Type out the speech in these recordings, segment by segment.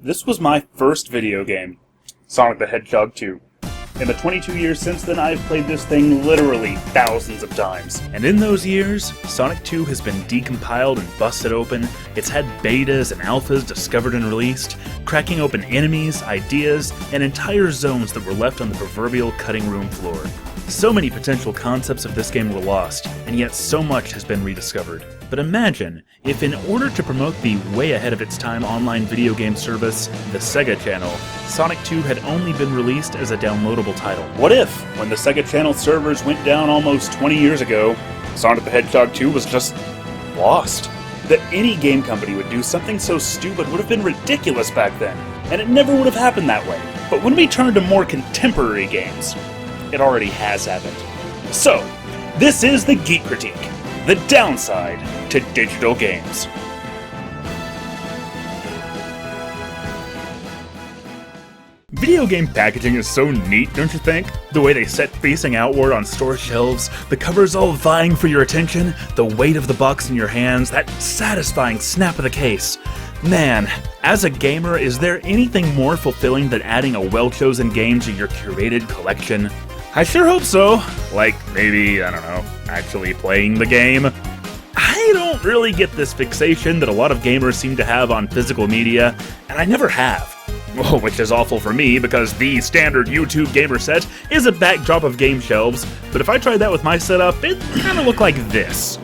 This was my first video game, Sonic the Hedgehog 2. In the 22 years since then, I've played this thing literally thousands of times. And in those years, Sonic 2 has been decompiled and busted open, it's had betas and alphas discovered and released, cracking open enemies, ideas, and entire zones that were left on the proverbial cutting room floor. So many potential concepts of this game were lost, and yet so much has been rediscovered. But imagine if, in order to promote the way ahead of its time online video game service, the Sega Channel, Sonic 2 had only been released as a downloadable title. What if, when the Sega Channel servers went down almost 20 years ago, Sonic the Hedgehog 2 was just lost? That any game company would do something so stupid would have been ridiculous back then, and it never would have happened that way. But when we turn to more contemporary games, it already has happened. So, this is the Geek Critique, the downside to digital games. Video game packaging is so neat, don't you think? The way they set facing outward on store shelves, the covers all vying for your attention, the weight of the box in your hands, that satisfying snap of the case. Man, as a gamer, is there anything more fulfilling than adding a well-chosen game to your curated collection? I sure hope so. Like, maybe, I don't know, actually playing the game. I don't really get this fixation that a lot of gamers seem to have on physical media, and I never have. Well, which is awful for me, because the standard YouTube gamer set is a backdrop of game shelves, but if I tried that with my setup, it kinda looked like this.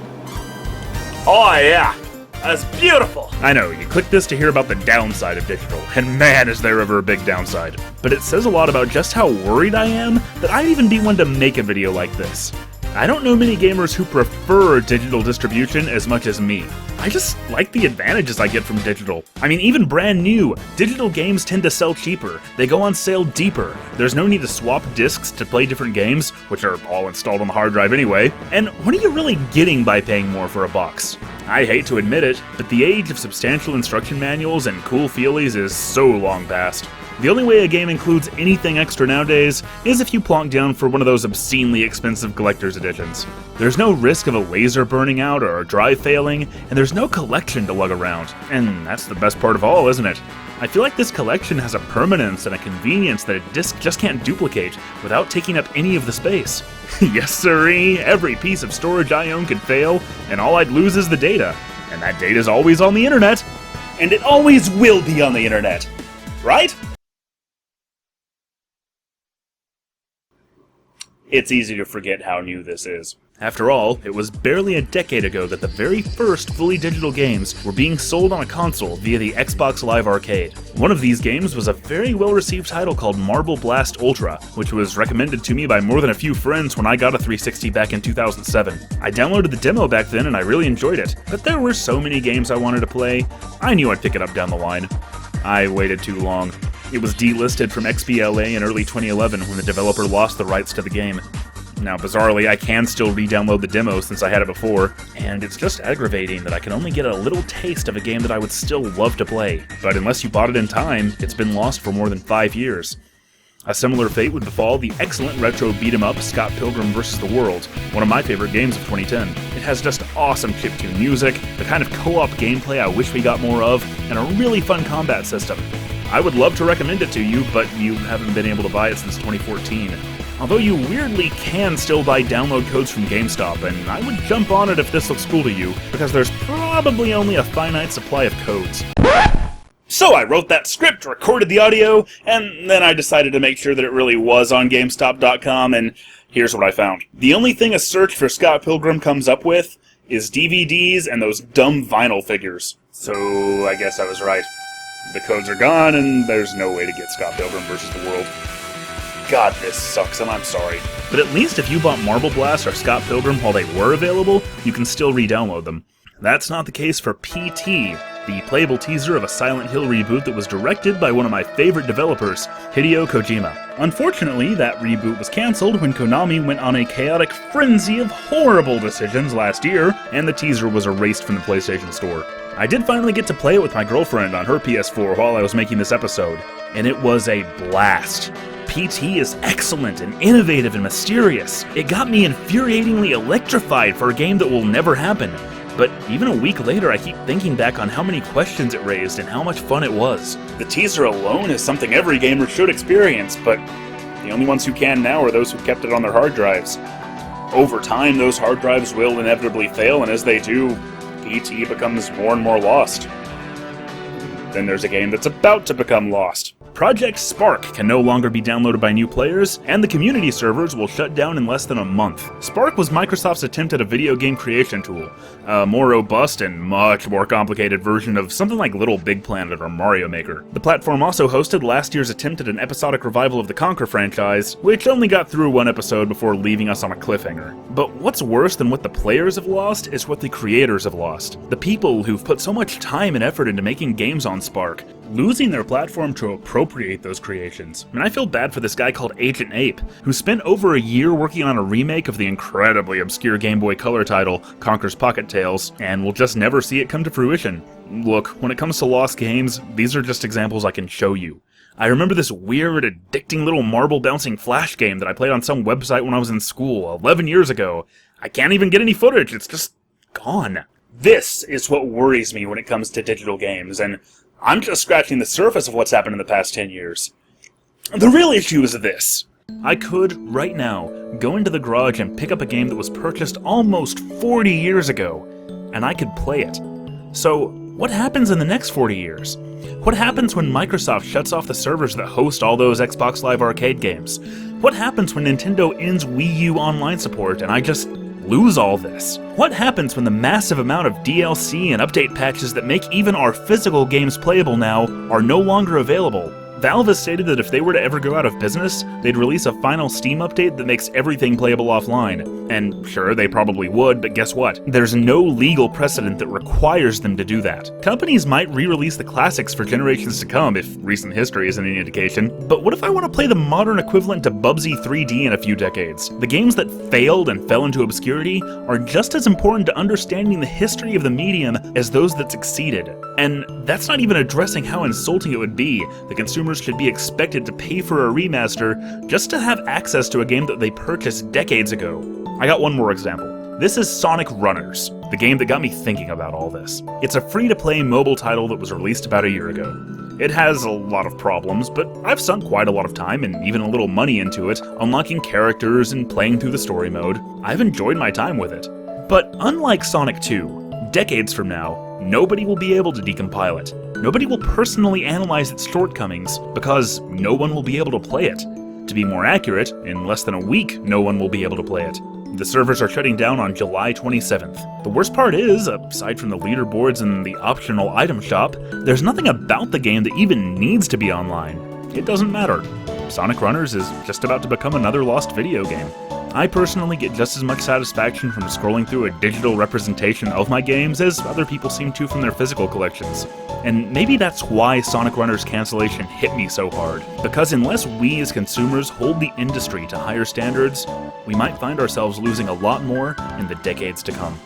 Oh yeah! That's beautiful! I know, you click this to hear about the downside of digital, and man is there ever a big downside. But it says a lot about just how worried I am that I'd even be one to make a video like this. I don't know many gamers who prefer digital distribution as much as me. I just like the advantages I get from digital. I mean, even brand new, digital games tend to sell cheaper. They go on sale deeper. There's no need to swap discs to play different games, which are all installed on the hard drive anyway. And what are you really getting by paying more for a box? I hate to admit it, but the age of substantial instruction manuals and cool feelies is so long past. The only way a game includes anything extra nowadays is if you plonk down for one of those obscenely expensive collector's editions. There's no risk of a laser burning out or a drive failing, and there's no collection to lug around. And that's the best part of all, isn't it? I feel like this collection has a permanence and a convenience that a disc just can't duplicate without taking up any of the space. Yes sirree, every piece of storage I own could fail, and all I'd lose is the data. And that data's always on the internet. And it always will be on the internet. Right? It's easy to forget how new this is. After all, it was barely a decade ago that the very first fully digital games were being sold on a console via the Xbox Live Arcade. One of these games was a very well-received title called Marble Blast Ultra, which was recommended to me by more than a few friends when I got a 360 back in 2007. I downloaded the demo back then and I really enjoyed it, but there were so many games I wanted to play, I knew I'd pick it up down the line. I waited too long. It was delisted from XBLA in early 2011 when the developer lost the rights to the game. Now, bizarrely, I can still re-download the demo since I had it before, and it's just aggravating that I can only get a little taste of a game that I would still love to play. But unless you bought it in time, it's been lost for more than 5 years. A similar fate would befall the excellent retro beat-em-up Scott Pilgrim vs. the World, one of my favorite games of 2010. It has just awesome chiptune music, the kind of co-op gameplay I wish we got more of, and a really fun combat system. I would love to recommend it to you, but you haven't been able to buy it since 2014. Although you weirdly can still buy download codes from GameStop, and I would jump on it if this looks cool to you, because there's probably only a finite supply of codes. So I wrote that script, recorded the audio, and then I decided to make sure that it really was on GameStop.com, and here's what I found. The only thing a search for Scott Pilgrim comes up with is DVDs and those dumb vinyl figures. So I guess I was right. The codes are gone, and there's no way to get Scott Pilgrim vs. the World. God, this sucks, and I'm sorry. But at least if you bought Marble Blast or Scott Pilgrim while they were available, you can still re-download them. That's not the case for Petey, the playable teaser of a Silent Hill reboot that was directed by one of my favorite developers, Hideo Kojima. Unfortunately, that reboot was cancelled when Konami went on a chaotic frenzy of horrible decisions last year, and the teaser was erased from the PlayStation Store. I did finally get to play it with my girlfriend on her PS4 while I was making this episode, and it was a blast. PT is excellent and innovative and mysterious. It got me infuriatingly electrified for a game that will never happen. but even a week later I keep thinking back on how many questions it raised and how much fun it was. The teaser alone is something every gamer should experience, but the only ones who can now are those who kept it on their hard drives. Over time, those hard drives will inevitably fail, and as they do, Petey becomes more and more lost. Then there's a game that's about to become lost. Project Spark can no longer be downloaded by new players, and the community servers will shut down in less than a month. Spark was Microsoft's attempt at a video game creation tool, a more robust and much more complicated version of something like Little Big Planet or Mario Maker. The platform also hosted last year's attempt at an episodic revival of the Conquer franchise, which only got through one episode before leaving us on a cliffhanger. But what's worse than what the players have lost is what the creators have lost. The people who've put so much time and effort into making games on Spark, losing their platform to appropriate those creations. And I feel bad for this guy called Agent Ape, who spent over a year working on a remake of the incredibly obscure Game Boy Color title, Conker's Pocket Tales, and will just never see it come to fruition. Look, when it comes to lost games, these are just examples I can show you. I remember this weird, addicting little marble-bouncing Flash game that I played on some website when I was in school 11 years ago. I can't even get any footage, it's just gone. This is what worries me when it comes to digital games, and I'm just scratching the surface of what's happened in the past 10 years. The real issue is this. I could, right now, go into the garage and pick up a game that was purchased almost 40 years ago, and I could play it. So, what happens in the next 40 years? What happens when Microsoft shuts off the servers that host all those Xbox Live Arcade games? What happens when Nintendo ends Wii U online support and I just lose all this? What happens when the massive amount of DLC and update patches that make even our physical games playable now are no longer available? Valve has stated that if they were to ever go out of business, they'd release a final Steam update that makes everything playable offline. And sure, they probably would, but guess what? There's no legal precedent that requires them to do that. Companies might re-release the classics for generations to come, if recent history isn't any indication, but what if I want to play the modern equivalent to Bubsy 3D in a few decades? The games that failed and fell into obscurity are just as important to understanding the history of the medium as those that succeeded. And that's not even addressing how insulting it would be that consumers should be expected to pay for a remaster just to have access to a game that they purchased decades ago. I got one more example. This is Sonic Runners, the game that got me thinking about all this. It's a free-to-play mobile title that was released about a year ago. It has a lot of problems, but I've sunk quite a lot of time and even a little money into it, unlocking characters and playing through the story mode. I've enjoyed my time with it. But unlike Sonic 2, decades from now, nobody will be able to decompile it. Nobody will personally analyze its shortcomings because no one will be able to play it. To be more accurate, in less than a week, no one will be able to play it. The servers are shutting down on July 27th. The worst part is, aside from the leaderboards and the optional item shop, there's nothing about the game that even needs to be online. It doesn't matter. Sonic Runners is just about to become another lost video game. I personally get just as much satisfaction from scrolling through a digital representation of my games as other people seem to from their physical collections. And maybe that's why Sonic Runners cancellation hit me so hard. Because unless we as consumers hold the industry to higher standards, we might find ourselves losing a lot more in the decades to come.